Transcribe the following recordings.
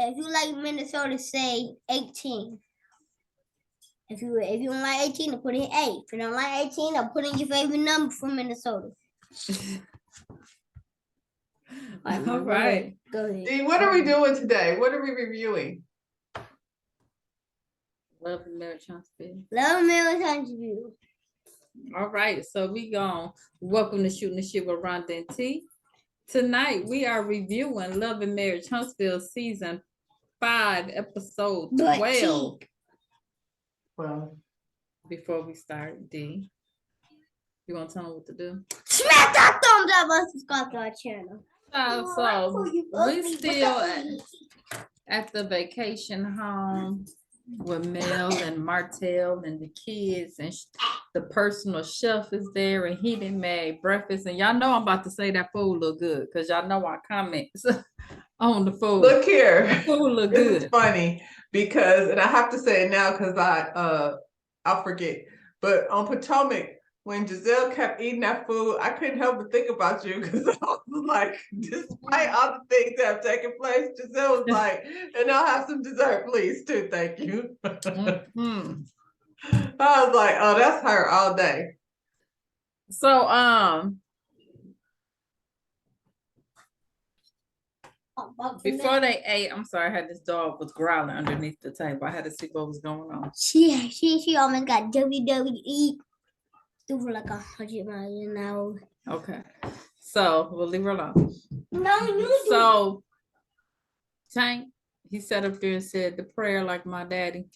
if you like Minnesota, say 18. If you don't like 18, then put in 8. If you don't like 18, then put in your favorite number from Minnesota. All right. Go ahead. Dee, what are we doing today? What are we reviewing? Love and Marriage Huntsville. Love and Marriage Huntsville. All right, so we gone. Welcome to Shooting the Shit with Rhonda and T. Tonight we are reviewing Love and Marriage Huntsville season 5, episode 12. Well, before we start, D, you want to tell them what to do? Smack that thumbs up and subscribe to our channel. So we still at the vacation home with Mel and Martell and the kids, and the personal chef is there, and he done made breakfast. And y'all know I'm about to say that food look good because y'all know our comments on the food. look here. The food look This good. is funny because, and I have to say it now because I'll forget. But on Potomac, when Giselle kept eating that food, I couldn't help but think about you because I was like, despite all the things that have taken place, Giselle was like, and I'll have some dessert, please, too. Thank you. Mm-hmm. I was like, oh, that's her all day. So before they ate, I'm sorry, I had this dog was growling underneath the table. I had to see what was going on. She almost got WWE over like 100 miles an hour. Okay, so we'll leave her alone. No, you So Tank, he sat up there and said the prayer like my daddy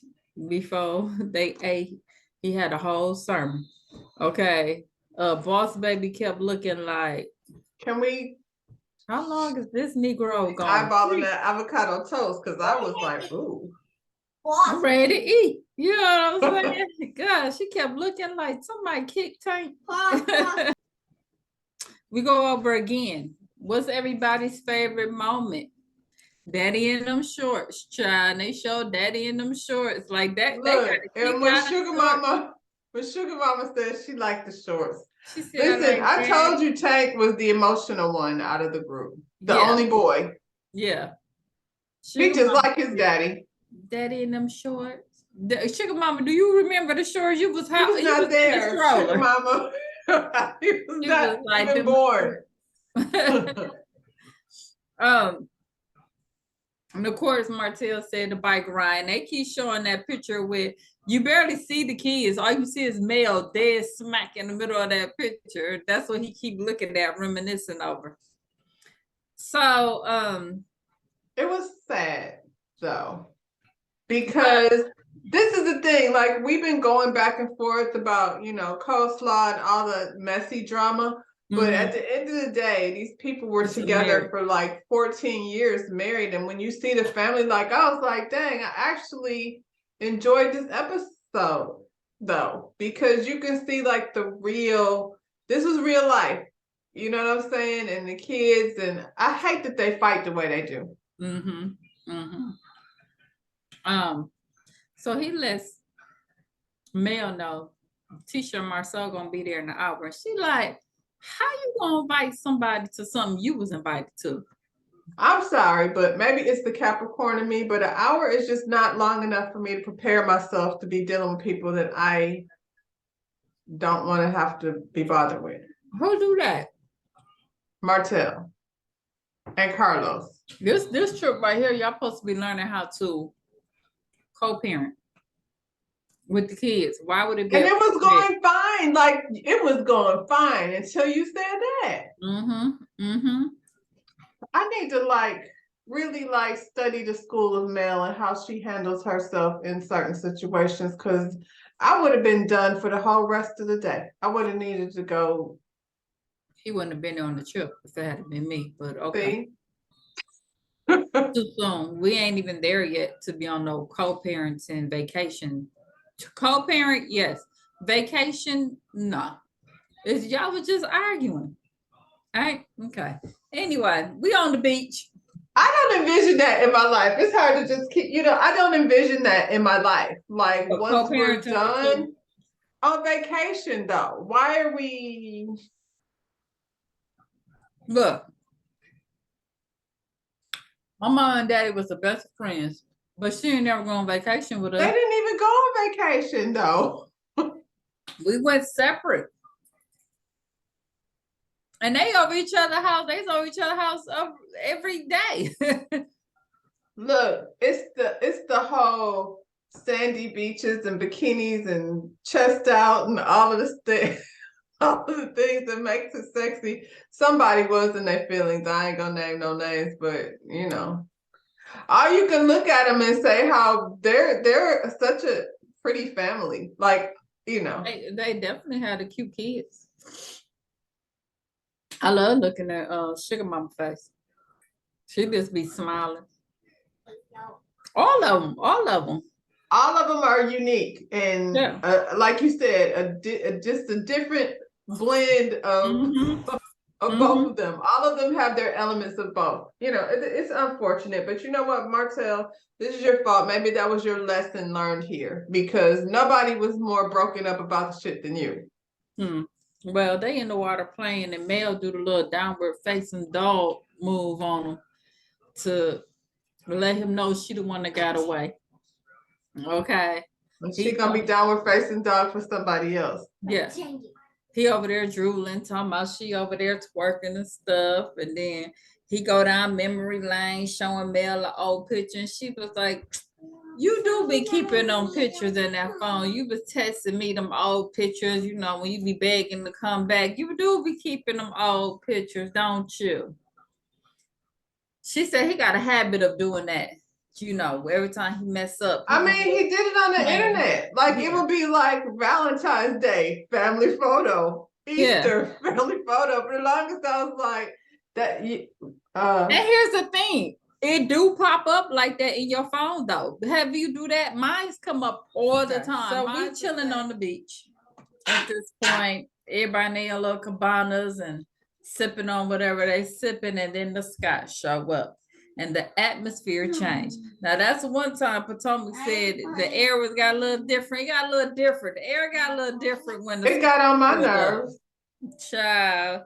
before they ate. He had a whole sermon. Okay. Boss baby kept looking like, Can we how long is this Negro going? eyeballing that avocado toast? Because I was like, ooh. I'm ready to eat. You know what I'm saying? God, she kept looking like somebody kicked Tank. We go over again. What's everybody's favorite moment? Daddy in them shorts, child. They showed Daddy in them shorts like that. Look, and when Sugar Mama said she liked the shorts. She said, Listen, I told you Tank was the emotional one out of the group. The only boy. Yeah. He just like his daddy. Daddy in them shorts. Sugar Mama, do you remember the shorts? You was how He was not there. Sugar Mama. He was not like even born. And of course, Martell said the bike ride. And they keep showing that picture with you barely see the kids. All you see is Mel dead smack in the middle of that picture. That's what he keep looking at, reminiscing over. So it was sad though, because this is the thing. Like we've been going back and forth about coleslaw and all the messy drama. But at the end of the day, these people were together for like 14 years married. And when you see the family, like I was like, dang, I actually enjoyed this episode though, because you can see like this was real life. You know what I'm saying? And the kids, and I hate that they fight the way they do. So he lets Mel know Tisha and Marcel gonna be there in an hour. And she like, how you gonna invite somebody to something you was invited to? I'm sorry, but maybe it's the Capricorn in me, but an hour is just not long enough for me to prepare myself to be dealing with people that I don't want to have to be bothered with. Who do that? Martell and Carlos. This trip right here, y'all supposed to be learning how to co-parent with the kids. Why would it be? And it was going fine. Like it was going fine until you said that. I need to really study the school of Mel and how she handles herself in certain situations, because I would have been done for the whole rest of the day. I would have needed to go. He wouldn't have been on the trip if it had been me, but okay. Too soon. We ain't even there yet to be on no co-parenting vacation. Co-parent, yes. Vacation, no. Y'all was just arguing. All right, okay. Anyway, we on the beach. I don't envision that in my life. It's hard to just keep, I don't envision that in my life. Like once we're done on vacation though, why are we? Look, My mom and daddy was the best of friends, but she ain't never go on vacation with They us. didn't even go on vacation though. We went separate. And they over each other's house. They over each other's house every day. Look, it's the whole sandy beaches and bikinis and chest out and all of this thing, all of the things that makes it sexy. Somebody was in their feelings. I ain't gonna name no names, but you know, or you can look at them and say how they're such a pretty family. Like, you know, they definitely had the cute kids. I love looking at Sugar Mama face. She just be smiling. All of them. All of them are unique, and yeah. like you said, just a different blend of both of them. All of them have their elements of both. You know, it's unfortunate, but you know what, Martell, this is your fault. Maybe that was your lesson learned here, because nobody was more broken up about the shit than you. Well, they in the water playing, and Mel do the little downward facing dog move on them to let him know she the one that got away. Okay. She gonna be downward facing dog for somebody else. Yeah. He over there drooling, talking about she over there twerking and stuff. And then he go down memory lane showing Mel an old picture. And she was like, you do be keeping them pictures in that phone. You was texting me them old pictures, you know, when you be begging to come back. You do be keeping them old pictures, don't you? She said he got a habit of doing that. You know, every time he mess up. I mean, he did it on the internet. Like, it would be like Valentine's Day, family photo, Easter, family photo. For the longest, I was like, that. And here's the thing. It do pop up like that in your phone, though. Have you do that? Mine's come up all the time. So we chilling on the beach. At this point, everybody in their little cabanas and sipping on whatever they sipping, and then the Scots show up. And the atmosphere changed. Now that's one time Potomac said the air was got a little different. It got a little different. The air got a little different when it got on my nerves. Child.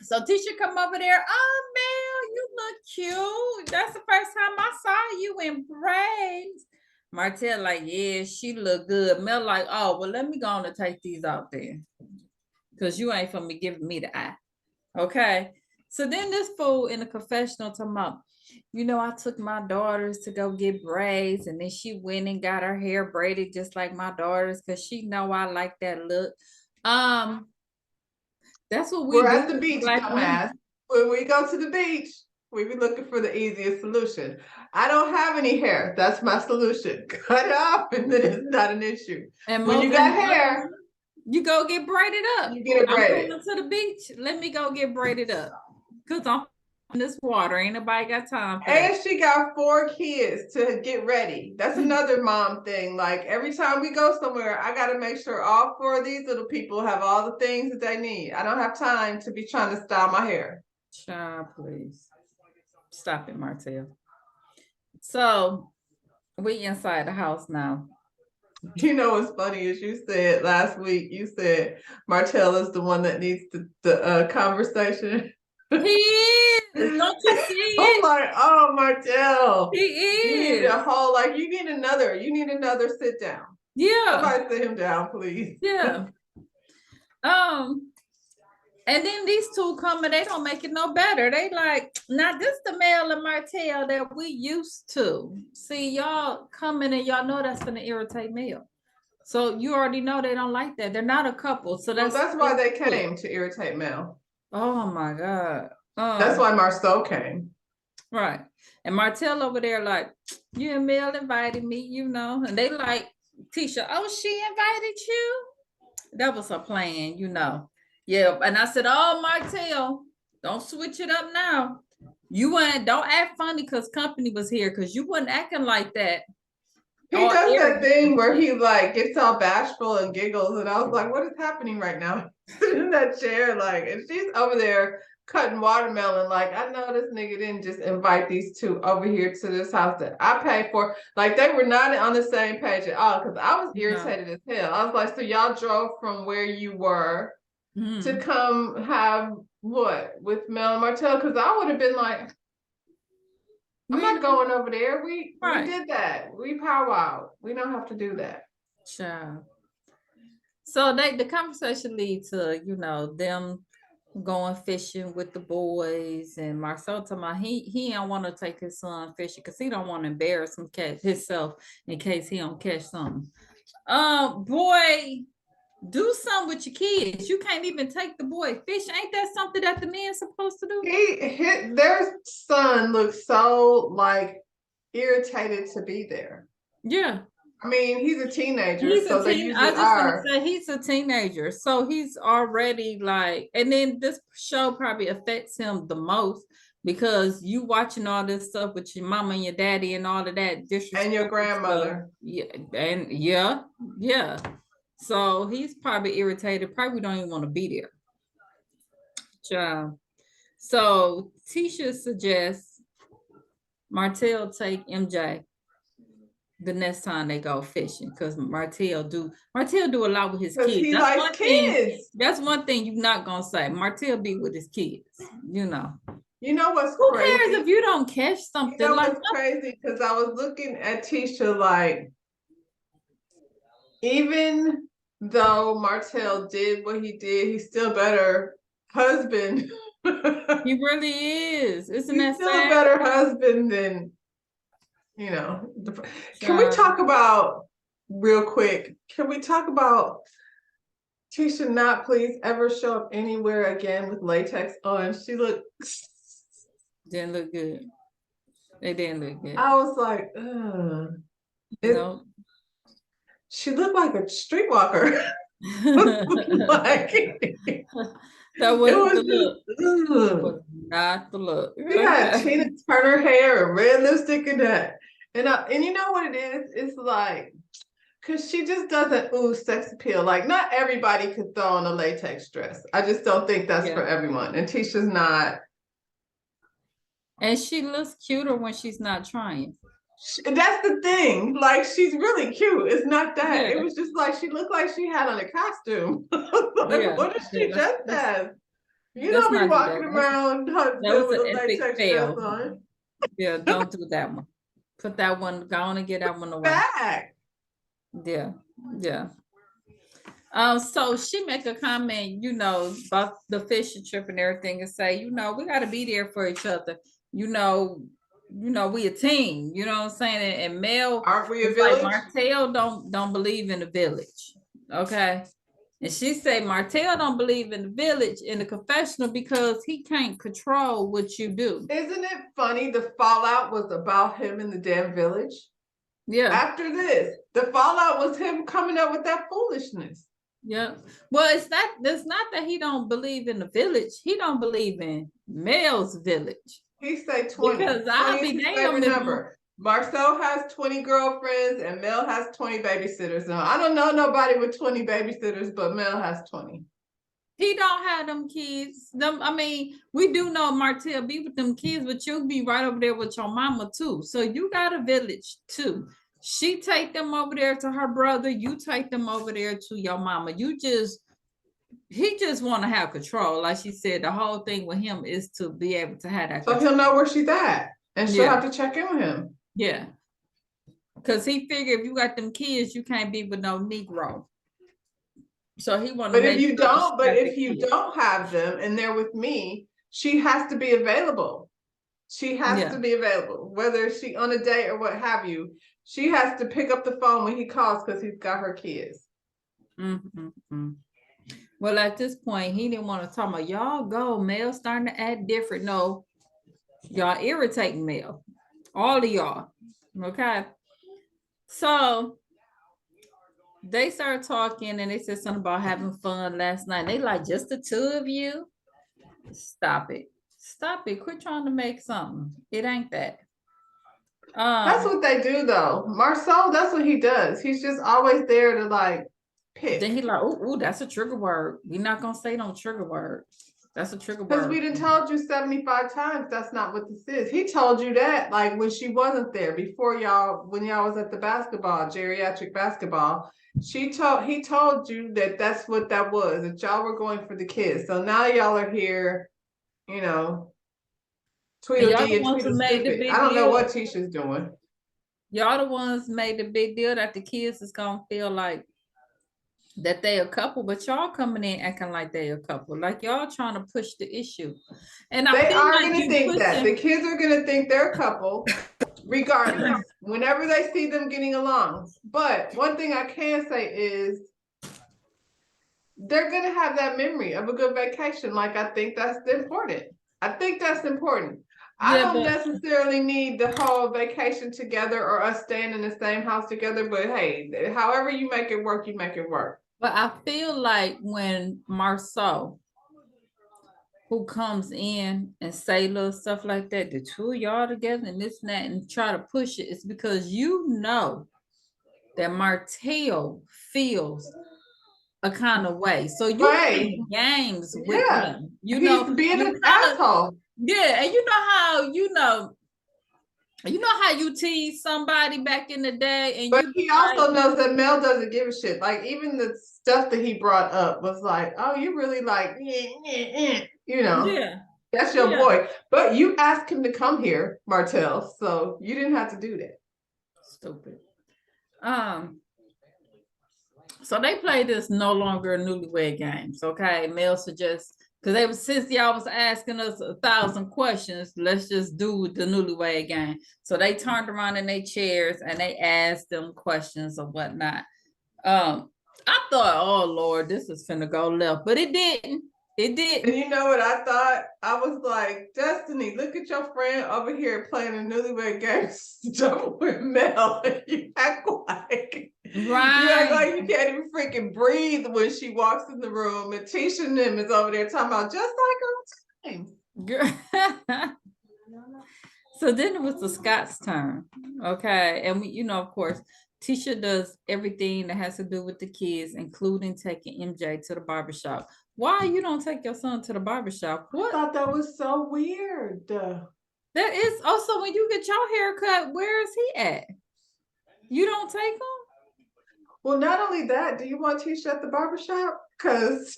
So Tisha come over there. Oh, Mel, you look cute. That's the first time I saw you in braids. Martell like, yeah, she look good. Mel like, oh, well, let me go on and take these out there. Because you ain't for me giving me the eye. Okay. So then this fool in the confessional talking about, you know, I took my daughters to go get braids, and then she went and got her hair braided just like my daughters because she know I like that look. That's what we're at the beach, dumbass. When we go to the beach, we be looking for the easiest solution. I don't have any hair. That's my solution. Cut it off, and then it's not an issue. And when you got hair, you go get braided up. You get it braided. I'm going to the beach. Let me go get braided up. Because I'm in this water. Ain't nobody got time for that. And she got 4 kids to get ready. That's another mom thing. Like, every time we go somewhere, I got to make sure all 4 of these little people have all the things that they need. I don't have time to be trying to style my hair. Child, please. Stop it, Martell. So, we inside the house now. You know what's funny is you said last week, you said Martell is the one that needs the conversation. He is. Don't you see it? I'm like, oh, Martell. He is. You need a whole, like, you need another sit down. Yeah. Somebody sit him down, please. Yeah. And then these two come and they don't make it no better. They like, now this the Mel and Martell that we used to. See, y'all coming and y'all know that's gonna irritate Mel. So you already know they don't like that. They're not a couple. So that's why they came to irritate Mel. Oh my God. That's why Marceau came. Right. And Martell over there like, you and Mel invited me, you know. And they like, Tisha, oh, she invited you? That was her plan, you know. Yeah. And I said, oh, Martell, don't switch it up now. Don't act funny because company was here, because you wasn't acting like that. He does that thing where he like gets all bashful and giggles, and I was like, what is happening right now? In that chair, like, and she's over there cutting watermelon. Like, I know this nigga didn't just invite these two over here to this house that I paid for. Like, they were not on the same page at all, because I was irritated as hell. I was like, so y'all drove from where you were to come have what with Mel and Martell? Because I would have been like, I'm not going over there. We Right. did that. We powwowed. We don't have to do that. Child. So the conversation lead to, you know, them going fishing with the boys, and Marcel talking about he don't want to take his son fishing because he don't want to embarrass himself in case he don't catch something. Boy, do something with your kids. You can't even take the boy fishing. Ain't that something that the man's supposed to do? Their son looks so like irritated to be there. Yeah. I mean, he's a teenager, so they usually I just are. want to say he's a teenager, so he's already like, and then this show probably affects him the most because you watching all this stuff with your mama and your daddy and all of that disrespect And your grandmother. Yeah, and yeah. So he's probably irritated. Probably don't even want to be there. Child. So Tisha suggests Martell take MJ the next time they go fishing, because Martell do a lot with his kids. He likes kids. That's one thing you're not gonna say. Martell be with his kids, you know. You know what's Who crazy? cares if you don't catch something? You know what's crazy? Because I was looking at Tisha like, even though Martell did what he did, he's still better husband. He really is. Isn't he's that still sad? a better husband than, you know. Can we talk about, real quick, can we talk about Tisha not please ever show up anywhere again with latex on? She looked didn't look good. They didn't look good. I was like, ugh. No. She looked like a streetwalker. Like, that wasn't the look. That was not the look. She had Tina Turner hair and red lipstick and that. And you know what it is? It's like, because she just doesn't ooze sex appeal. Like, not everybody could throw on a latex dress. I just don't think that's for everyone. And Tisha's not. And she looks cuter when she's not trying. That's the thing. Like, she's really cute. It's not that. It was just like she looked like she had on a costume. Like, what is she just as? You don't be walking around Huntsville with a latex dress on. Yeah, don't do that one. Put that one, go on and get that one away. Back. Yeah. So she make a comment, you know, about the fishing trip and everything, and say, you know, we got to be there for each other. You know, we a team. You know what I'm saying? And Mel, aren't we a village? Like Martell don't believe in the village. Okay. And she said Martell don't believe in the village in the confessional because he can't control what you do. Isn't it funny? The fallout was about him in the damn village. Yeah. After this, the fallout was him coming up with that foolishness. Yeah. Well, it's not that he don't believe in the village. He don't believe in Mel's village. He say 20. Because I'll be damned. Remember, Marcel has 20 girlfriends and Mel has 20 babysitters. Now, I don't know nobody with 20 babysitters, but Mel has 20. He don't have them kids. I mean, we do know Martell be with them kids, but you'll be right over there with your mama too. So you got a village too. She take them over there to her brother. You take them over there to your mama. He just want to have control. Like she said, the whole thing with him is to be able to have that control. So he'll know where she's at. And she'll have to check in with him. Yeah. Because he figured if you got them kids, you can't be with no Negro. So he wanted to But if you don't have them and they're with me, she has to be available. She has to be available. Whether she on a date or what have you, she has to pick up the phone when he calls because he's got her kids. Mm-hmm. Well, at this point, he didn't want to talk about y'all go. Mel's starting to act different. No, y'all irritating Mel. All of y'all. Okay. So they started talking and they said something about having fun last night. They like, just the two of you? Stop it. Quit trying to make something. It ain't that. That's what they do though. Marcel, that's what he does. He's just always there to like pick. Then he like, ooh, that's a trigger word. We're not gonna say no trigger word. That's a trigger word. Because we done told you 75 times that's not what this is. He told you that like when she wasn't there before when y'all was at the basketball, geriatric basketball. He told you that that's what that was, that y'all were going for the kids. So now y'all are here, you know, y'all Tweedledee the and ones who made the Tweedlestupid. big I don't know deal. what Tisha's doing. Y'all the ones made the big deal that the kids is gonna feel like that they a couple, but y'all coming in acting like they a couple, like y'all trying to push the issue. And I They feel are like gonna you think that. The pushing. kids are gonna think they're a couple, regardless, whenever they see them getting along. But one thing I can say is they're gonna have that memory of a good vacation. Like, I think that's important. I think that's important. I Yeah, don't but necessarily need the whole vacation together or us staying in the same house together, but hey, however you make it work, you make it work. I feel like when Marceau, who comes in and say little stuff like that, the two of y'all together and this and that, and try to push it, it's because you know that Martell feels a kind of way. So you Right. play games with Yeah. him. You He's know, being an how, asshole. yeah, and you know how you know how you tease somebody back in the day, and But you he like, also knows that Mel doesn't give a shit. Like, even the stuff that he brought up was like, oh, you really like, you know, yeah, that's your yeah, boy. But you asked him to come here, Martell, so you didn't have to do that. stupid. So they play this no longer newlywed games. Okay, Mel suggests because they was since y'all was asking us 1,000 questions, let's just do the newlywed game. So they turned around in their chairs and they asked them questions or whatnot. I thought, oh Lord, this is finna go left, but it didn't. It didn't. And you know what I thought? I was like, Destiny, look at your friend over here playing a newlywed game stuff with Mel. You act like you act like you can't even freaking breathe when she walks in the room. And Tisha and them is over there talking about just like on time. So then it was the Scott's turn. Okay. And we, of course, Tisha does everything that has to do with the kids, including taking MJ to the barbershop. Why you don't take your son to the barbershop? What? I thought that was so weird. That is also when you get your hair cut, where is he at? You don't take him? Well, not only that, do you want Tisha at the barbershop? Because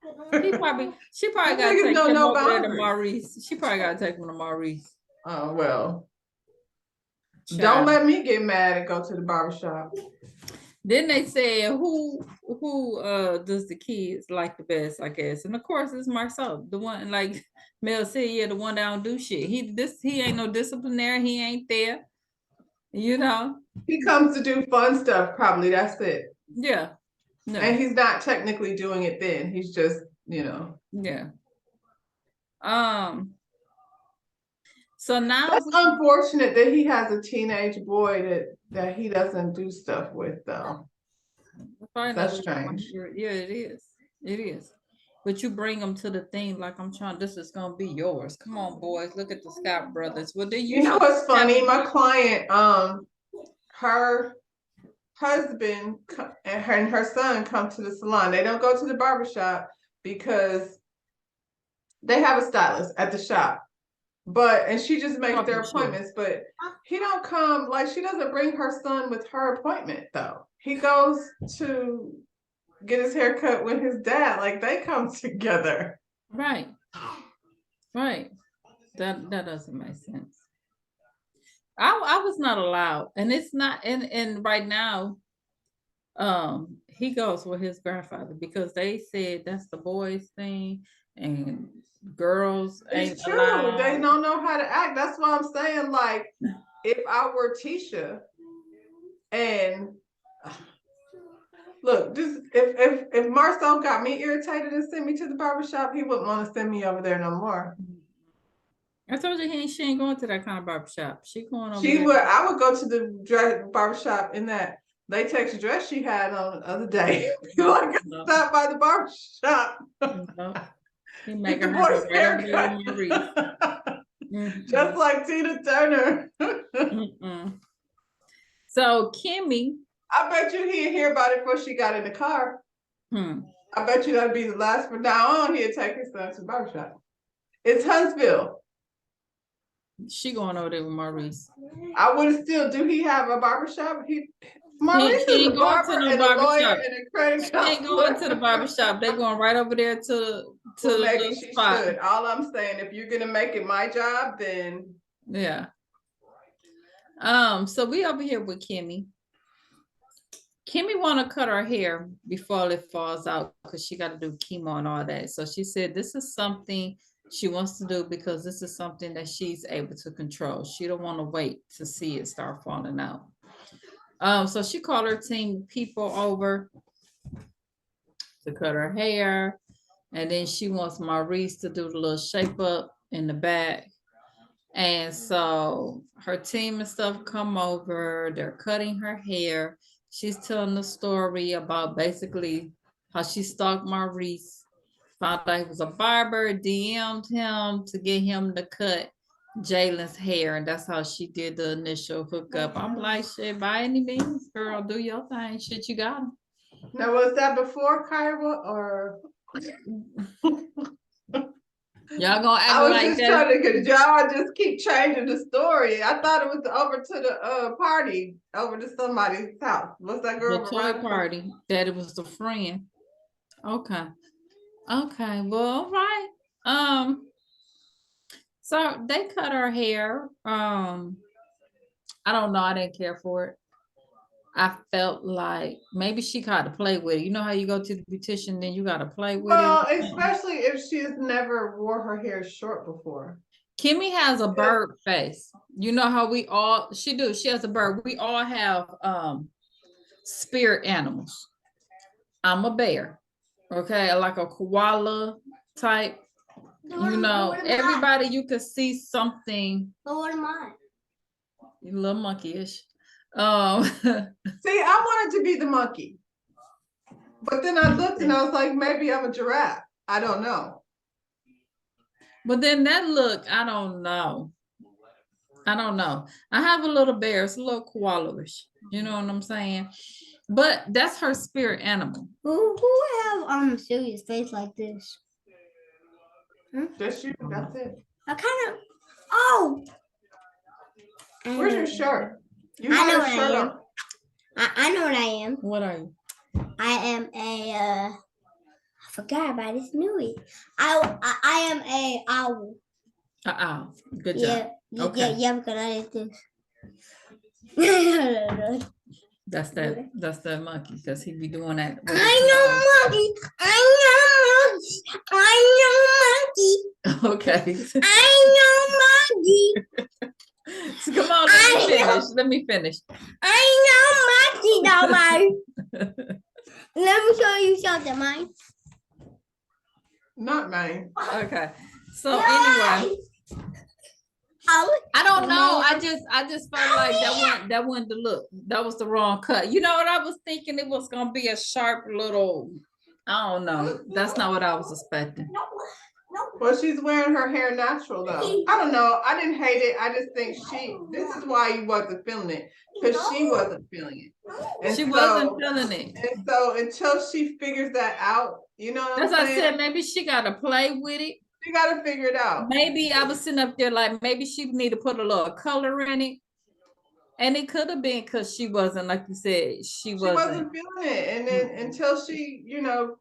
she probably got to take him over there to Maurice. She probably got to take him to Maurice. Oh, well. Child. Don't let me get mad and go to the barbershop. Then they said who does the kids like the best, I guess. And of course it's Marceau, the one, like Mel said, yeah, the one that don't do shit. He ain't no disciplinary, he ain't there. He comes to do fun stuff, probably. That's it. Yeah. No. And he's not technically doing it then. He's just, Yeah. So now that's unfortunate that he has a teenage boy that he doesn't do stuff with, though. That's strange. Yeah, it is. It is. But you bring them to the thing like this is gonna be yours. Come on, boys, look at the Scott brothers. Well, you know what's funny? My client, her husband and her son come to the salon. They don't go to the barbershop because they have a stylist at the shop. And she just makes their appointments, but he don't come, like, she doesn't bring her son with her appointment, though. He goes to get his hair cut with his dad, like they come together. Right. That doesn't make sense. I was not allowed, and it's not, and right now, he goes with his grandfather because they said that's the boys' thing, and girls ain't true. Allowed. They don't know how to act. That's why I'm saying, like, if I were Tisha, and look, this if Marcel got me irritated and sent me to the barbershop, he wouldn't want to send me over there no more. I told you she ain't going to that kind of barbershop. She going over there. Would. I would go to the barbershop in that latex dress she had on the other day. Like, stop by the barbershop. He making her haircut. Just like Tina Turner. So Kimmy, I bet you he'd hear about it before she got in the car. I bet you that'd be the last. From now on, he'd take his son to the barbershop. It's Huntsville. She going over there with Maurice. I would have still. Do he have a barbershop? Maurice is a ain't going to barber no and a barber lawyer shop. and a credit She ain't going to the counselor. barber shop. They going right over there to Well, the maybe little she spot. should. All I'm saying, if you're gonna make it my job, then Yeah. So we over here with Kimmy. Kimmy want to cut her hair before it falls out because she got to do chemo and all that. So she said this is something she wants to do because this is something that she's able to control. She don't want to wait to see it start falling out. So she called her team people over to cut her hair. And then she wants Maurice to do the little shape up in the back. And so her team and stuff come over, they're cutting her hair. She's telling the story about basically how she stalked Maurice, found out he was a barber, DM'd him to get him to cut Jalen's hair. And that's how she did the initial hookup. I'm like, shit, by any means, girl, do your thing. Shit, you got him. now was that before Kyra or? Y'all gonna act I was like just that. trying to, cause y'all just keep changing the story. I thought it was over to the party, over to somebody's house. What's that girl? The toy party, that it was the friend. Okay. Okay. Well, all right. So they cut her hair. I don't know. I didn't care for it. I felt like maybe she got to play with it. You know how you go to the beautician, then you got to play with Well, it. especially if she's never wore her hair short before. Kimmy has a bird face. You know how we all, she has a bird. We all have spirit animals. I'm a bear. Okay, like a koala type. You know, everybody you could see something. But what am I? You little monkey-ish. See, I wanted to be the monkey. But then I looked and I was like, maybe I'm a giraffe. I don't know. But then that look, I don't know. I don't know. I have a little bear. It's a little koala-ish. You know what I'm saying? But that's her spirit animal. Who have a serious face like this? Just you. That's it. I kind of. Oh. Where's your shirt? You I have know a what I shirt am. on. I know what I am. What are you? I am a. I forgot about this. Knew it. I am a owl. Owl. Good Yeah. job. Okay. Yeah. Because I did this. That's that monkey because he be doing that. I know monkey. I know monkey. Okay. I know monkey. So come on, let me finish. I know monkey, though, Let me show you something, mine. Not mine. Okay. So anyway, I don't know. I just felt like that wasn't the look. That was the wrong cut. You know what I was thinking? It was gonna be a sharp little. I don't know. That's not what I was expecting. Well, she's wearing her hair natural though. I don't know. I didn't hate it. I just think this is why you wasn't feeling it. Because she wasn't feeling it. And she wasn't feeling it. And so until she figures that out, you know what I'm saying? I said, maybe she gotta play with it. She gotta figure it out. Maybe I was sitting up there like maybe she need to put a little color in it. And it could have been because she wasn't, like you said, she wasn't feeling it. And then until she,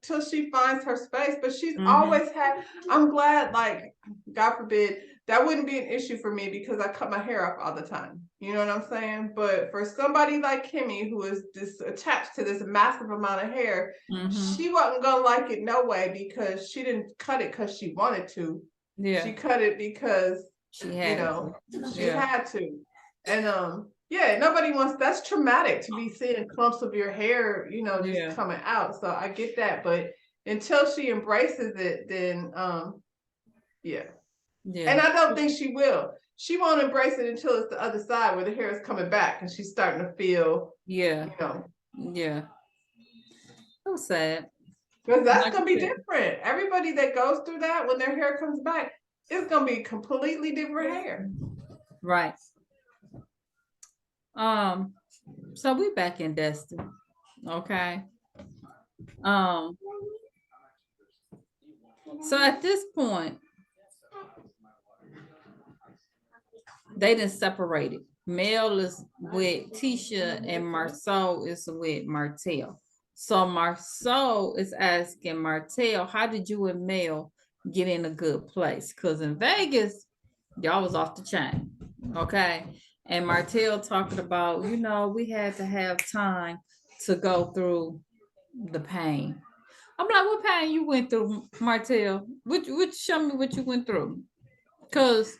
till she finds her space. But she's always had, I'm glad, like, God forbid, that wouldn't be an issue for me because I cut my hair off all the time. You know what I'm saying? But for somebody like Kimmy, who is attached to this massive amount of hair, she wasn't gonna like it no way because she didn't cut it because she wanted to. Yeah. She cut it because she had to. And yeah, nobody wants, that's traumatic to be seeing clumps of your hair, just coming out. So I get that. But until she embraces it, then yeah. And I don't think she will. She won't embrace it until it's the other side where the hair is coming back and she's starting to feel, Yeah. So sad. Because that's going to be different. Everybody that goes through that, when their hair comes back, it's going to be completely different hair. Right. So we back in Destin. Okay. So at this point, they didn't separate it. Mel is with Tisha and Marceau is with Martell. So Marceau is asking Martell, how did you and Mel get in a good place? Because in Vegas, y'all was off the chain. Okay. And Martell talking about, we had to have time to go through the pain. I'm like, what pain you went through, Martell? Which show me what you went through. Because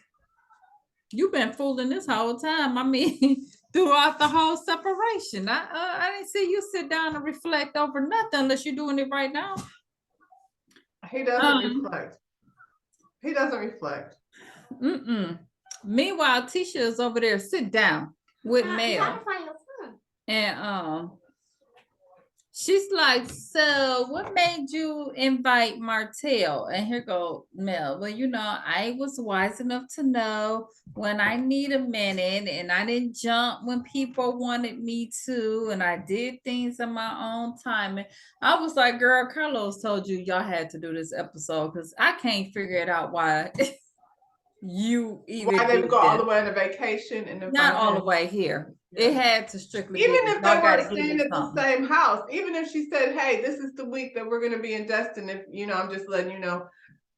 you've been fooling this whole time. I mean, throughout the whole separation. I didn't see you sit down and reflect over nothing unless you're doing it right now. He doesn't reflect. He doesn't reflect. Meanwhile, Tisha is over there, sit down with Mel. And she's like, so what made you invite Martell? And here go Mel. Well, I was wise enough to know when I need a minute, and I didn't jump when people wanted me to, and I did things in my own time. And I was like, girl, Carlos told you y'all had to do this episode because I can't figure it out why you even why they would go all the way on a vacation and not all the way here. Yeah. It had to strictly even if they weren't staying at the same house, even if she said, hey, this is the week that we're going to be in Destin, if I'm just letting you know.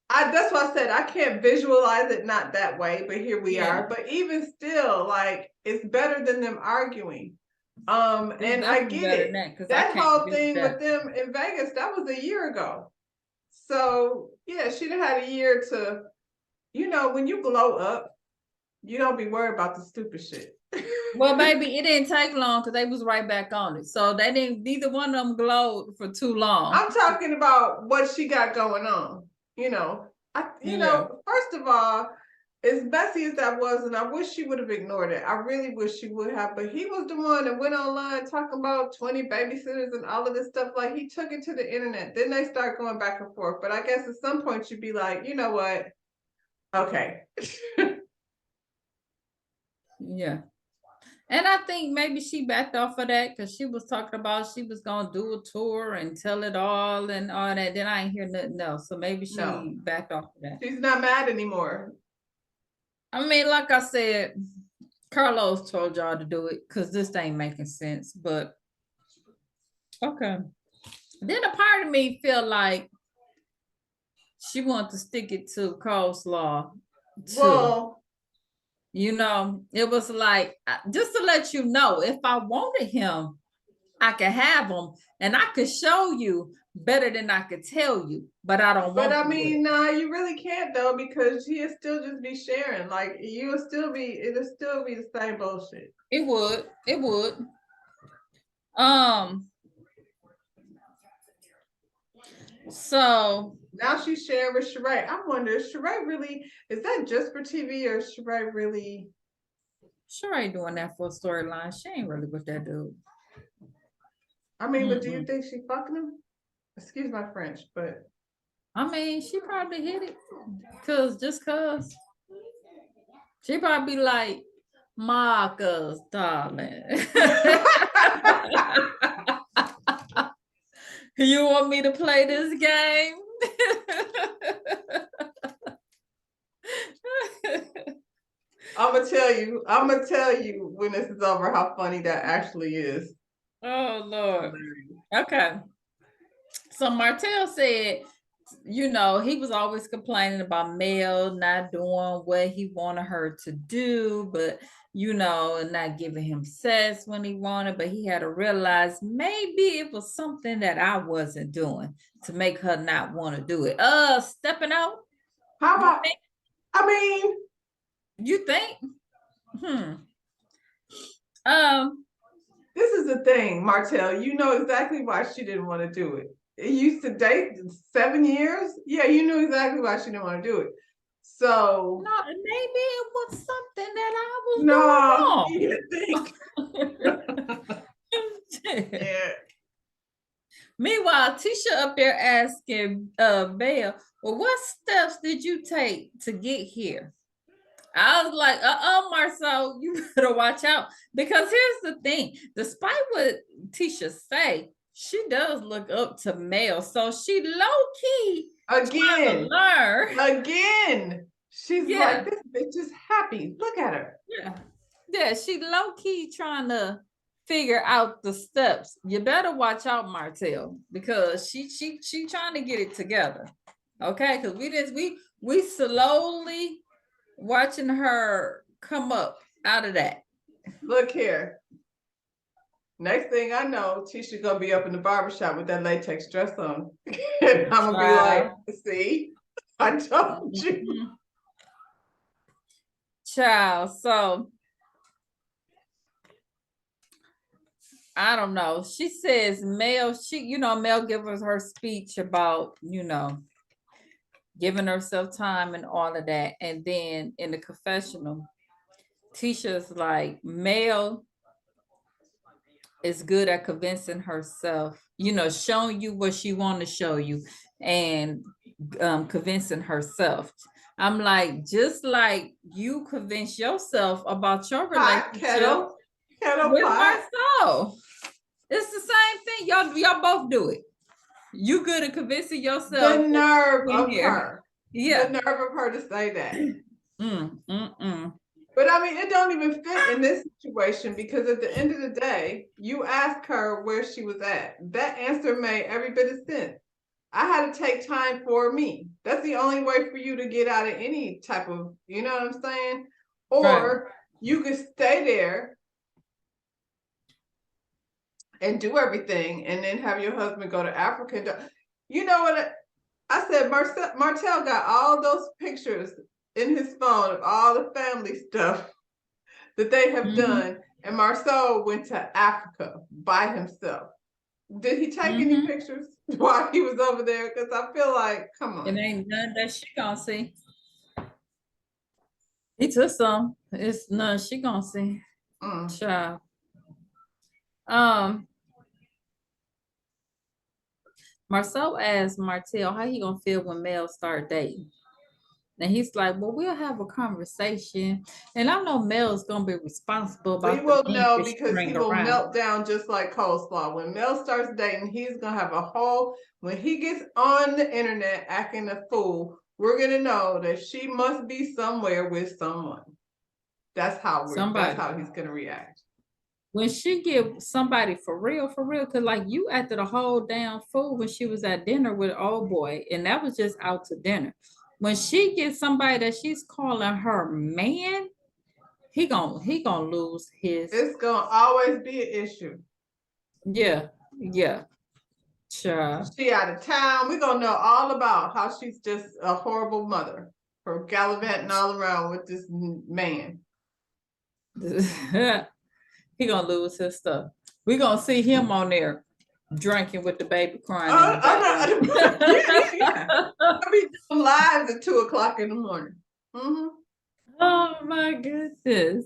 That's why I said I can't visualize it not that way, but here we are. But even still, like, it's better than them arguing. And I get it. That whole thing with them in Vegas, that was a year ago. So yeah, she'd have had a year to, when you glow up, you don't be worried about the stupid shit. Well, baby, it didn't take long because they was right back on it. So they didn't, neither one of them glowed for too long. I'm talking about what she got going on. First of all, as messy as that was, and I wish she would have ignored it. I really wish she would have, but he was the one that went online talking about 20 babysitters and all of this stuff. Like, he took it to the internet. Then they start going back and forth. But I guess at some point you'd be like, you know what? Okay. Yeah. And I think maybe she backed off of that because she was talking about she was going to do a tour and tell it all and all that. Then I ain't hear nothing else. So maybe she backed off of that. She's not mad anymore. I mean, like I said, Carlos told y'all to do it because this ain't making sense. But okay. Then a part of me feel like she wanted to stick it to coleslaw too. Well, it was like, just to let you know, if I wanted him, I could have him and I could show you better than I could tell you, but I don't want to. But I mean, nah, you really can't though, because he'll still just be sharing. Like, it'll still be the same bullshit. It would. So now she's sharing with Sheree. I wonder, is that just for TV, or is Sheree really? Sheree doing that for a storyline. She ain't really with that dude. I mean, but do you think she fucking him? Excuse my French, but I mean, she probably hit it cause she probably like, Marcus, darling. You want me to play this game? I'm gonna tell you when this is over how funny that actually is. Oh Lord. Okay. So Martell said, he was always complaining about Mel not doing what he wanted her to do, but and not giving him sex when he wanted, but he had to realize maybe it was something that I wasn't doing to make her not want to do it. Stepping out. How about, I mean, you think? This is the thing, Martell. You know exactly why she didn't want to do it. It used to date 7 years. Yeah, you knew exactly why she didn't want to do it. So no, maybe it was something that I was doing wrong. You think? Yeah. Meanwhile, Tisha up there asking Belle, well, what steps did you take to get here? I was like, Marceau, you better watch out. Because here's the thing. Despite what Tisha say, she does look up to Mel. So she low-key again learn. She's like, this bitch is happy. Look at her. Yeah. Yeah, she low-key trying to figure out the steps. You better watch out, Martell, because she trying to get it together. Okay, because we slowly watching her come up out of that. Look here. Next thing I know, Tisha gonna be up in the barbershop with that latex dress on. And I'm gonna be like, see, I told you. Child, so I don't know. She says Mel, Mel give us her speech about, giving herself time and all of that. And then in the confessional, Tisha's like, Mel is good at convincing herself, showing you what she want to show you and convincing herself. I'm like, just like you convince yourself about your relationship Kettle with pot. Marcel. It's the same thing. Y'all both do it. You good at convincing yourself. The nerve of her. Yeah. The nerve of her to say that. Mm. But I mean, it don't even fit in this situation because at the end of the day, you ask her where she was at. That answer made every bit of sense. I had to take time for me. That's the only way for you to get out of any type of, you know what I'm saying? Or you could stay there and do everything and then have your husband go to Africa. You know what? I said, Martell got all those pictures in his phone of all the family stuff that they have done. And Marcel went to Africa by himself. Did he take any pictures while he was over there? Because I feel like, come on. It ain't none that she gonna see. He took some. It's none she gonna see. Child. Marcel asked Martell how he gonna feel when Mel start dating. And he's like, well, we'll have a conversation. And I know Mel's gonna be responsible about We will know because he will melt down just like coleslaw. When Mel starts dating, he's gonna have a whole, when he gets on the internet acting a fool, we're gonna know that she must be somewhere with someone. That's how he's gonna react. When she get somebody for real, because like you acted a whole damn fool when she was at dinner with old boy, and that was just out to dinner. When she gets somebody that she's calling her man, he gonna lose his. It's gonna always be an issue. Yeah. Sure. She out of town. We're gonna know all about how she's just a horrible mother for gallivanting all around with this man. He gonna lose his stuff. We gonna see him on there drinking with the baby crying. I'll be live at 2:00 in the morning. Oh my goodness.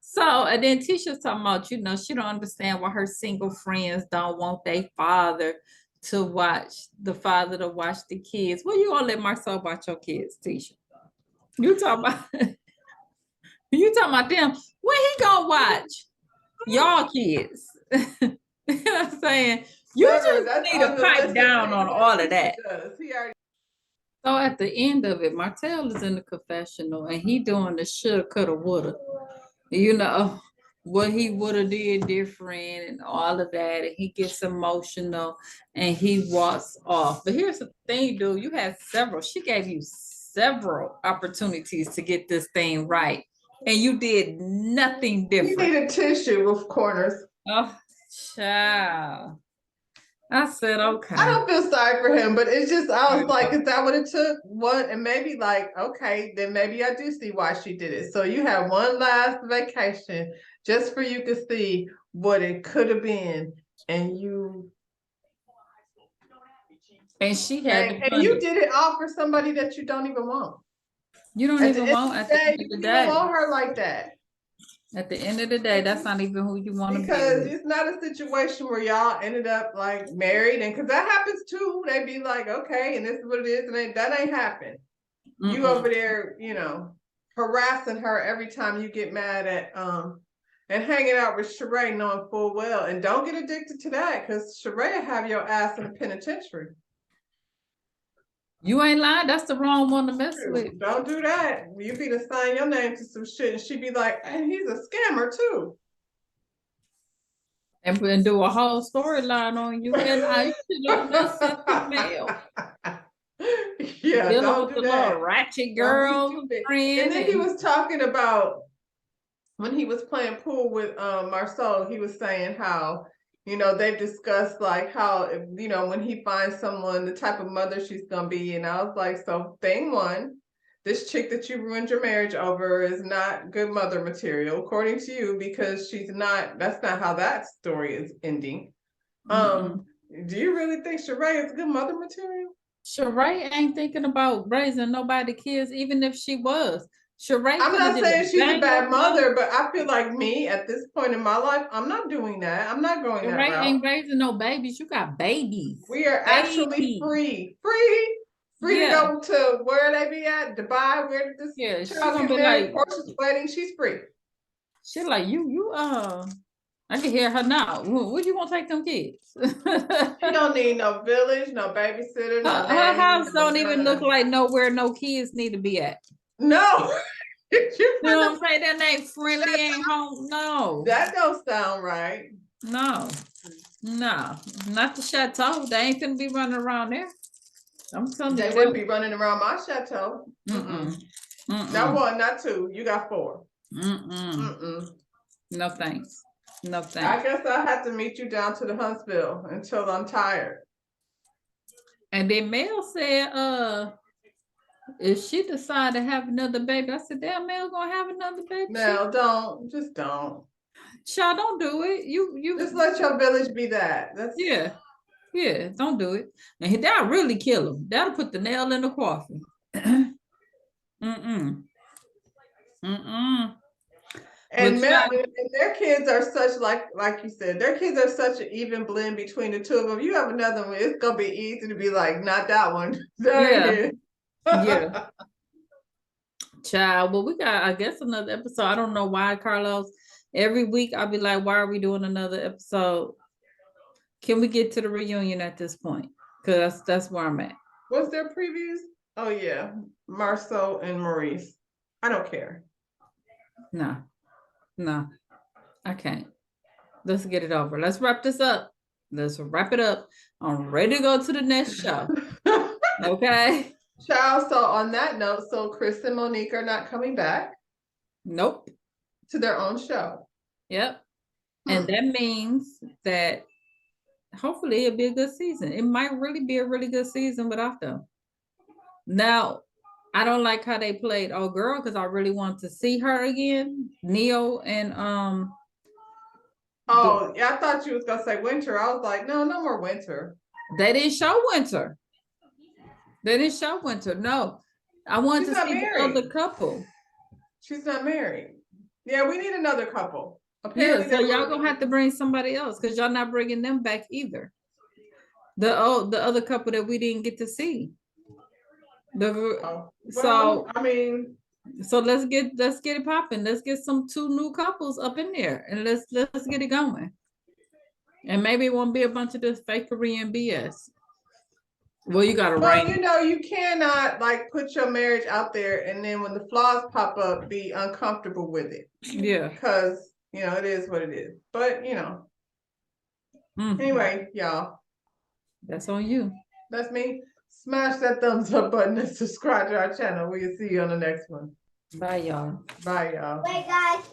So, and then Tisha's talking about, she don't understand why her single friends don't want their father to watch the kids. Well, you gonna let Marcel watch your kids, Tisha? You talking about them? When he gonna watch y'all kids? You know what I'm saying? You just need to pipe down on all of that. So at the end of it, Martell is in the confessional and he doing the shoulda, coulda, woulda. What he woulda did different and all of that. And he gets emotional and he walks off. But here's the thing, dude. You had she gave you several opportunities to get this thing right. And you did nothing different. You need a tissue with corners. Oh, child. I said, okay. I don't feel sorry for him, but it's just, I was like, is that what it took? One, and maybe like, okay, then maybe I do see why she did it. So you have one last vacation just for you to see what it could have been. And she had and you did it all for somebody that you don't even want. You don't even want at the end of the day. You don't want her like that. At the end of the day, that's not even who you want to be. Because it's not a situation where y'all ended up like married, and because that happens too. They be like, okay, and this is what it is, and that ain't happened. You over there, harassing her every time you get mad at and hanging out with Sheree, knowing full well, and don't get addicted to that because Sheree have your ass in the penitentiary. You ain't lying. That's the wrong one to mess with. Don't do that. You be to sign your name to some shit, and she be like, and he's a scammer too. And do a whole storyline on you. And I should have just sent the mail. Yeah, Dealing don't with do the that. little ratchet Don't be girl stupid. friend. And then he was talking about when he was playing pool with Marceau, he was saying how, you know, they've discussed like how, you know, when he finds someone, the type of mother she's gonna be. And I was like, so thing one, this chick that you ruined your marriage over is not good mother material, according to you, because she's not, that's not how that story is ending. Do you really think Sheree is good mother material? Sheree ain't thinking about raising nobody kids, even if she was. Sheree, I'm not saying she's a bad mother, but I feel like me at this point in my life, I'm not doing that. I'm not going that Sheree route. ain't raising no babies. You got babies. We are actually free to go to where they be at, Dubai. Where did this child get married? Portia's wedding. She's free. She like I can hear her now. Where you want to take them kids? She don't need no village, no babysitter, no her nanny, house no don't even look like nowhere no kids need to be at. No. You know what I'm saying? That ain't friendly, ain't home. No. That don't sound right. No, not the chateau. They ain't gonna be running around there. I'm telling you. They wouldn't be running around my chateau. Not one, not two. You got four. No thanks. No thanks. I guess I have to meet you down to the Huntsville until I'm tired. And then Mel said, if she decide to have another baby, I said, damn, Mel gonna have another baby. Mel, don't. Child, don't do it. You just let your village be that. That's yeah, don't do it. And that'll really kill him. That'll put the nail in the coffin. And their kids are such like you said, their kids are such an even blend between the two of them. You have another one, it's gonna be easy to be like, not that one. Yeah. Child, well, we got, I guess, another episode. I don't know why, Carlos. Every week I'll be like, why are we doing another episode? Can we get to the reunion at this point? Because that's where I'm at. What's their previews? Oh yeah, Marceau and Maurice. I don't care. No, I can't. Let's get it over. Let's wrap this up. Let's wrap it up. I'm ready to go to the next show. Okay. Child, so on that note, so Chris and Monique are not coming back. Nope. To their own show. Yep. And that means that hopefully it'll be a good season. It might really be a really good season without them. Now, I don't like how they played old girl because I really want to see her again. Neo and Oh, yeah, I thought you was gonna say Winter. I was like, no more Winter. They didn't show Winter. No. I want to see the other couple. She's not married. Yeah, we need another couple. Apparently, so y'all gonna have to bring somebody else because y'all not bringing them back either. The other couple that we didn't get to see. So I mean, so let's get it popping. Let's get two new couples up in there and let's get it going. And maybe it won't be a bunch of this fakery and BS. Well, you gotta Well, you know, you cannot like put your marriage out there and then when the flaws pop up, be uncomfortable with it. Yeah. Because, you know, it is what it is. But, you know. Anyway, y'all. That's on you. That's me. Smash that thumbs up button and subscribe to our channel. We'll see you on the next one. Bye, y'all. Bye, y'all. Bye, guys.